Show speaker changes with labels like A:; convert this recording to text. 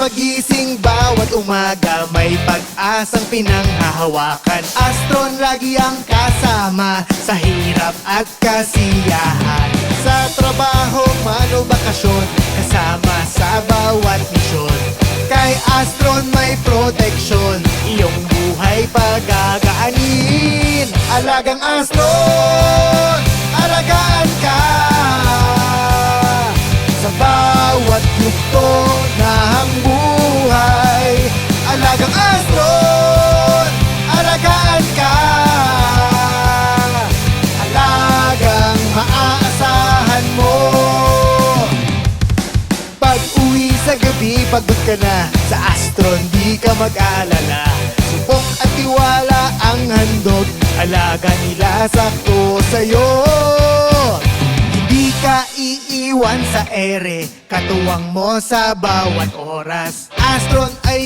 A: pagising bawat umaga may pag-asang pinanghahawakan. Astron lagi ang kasama sa hirap at kasiyahan. Sa trabaho man o bakasyon, kasama sa bawat misyon. Kay Astron may proteksyon, iyong buhay pagagaanin. Alagang Astron, alagaan ka sa bawat yugto ng buhay. Alagang Astron, alagaan ka, alagang maaasahan mo. Pag-uwi sa gabi, pagod ka na, sa Astron di ka mag-alala. Subok at tiwala ang handog, alaga nila sakto sa'yo. Hindi ka iiwan sa ere, katuwang mo sa bawat oras. Astron ay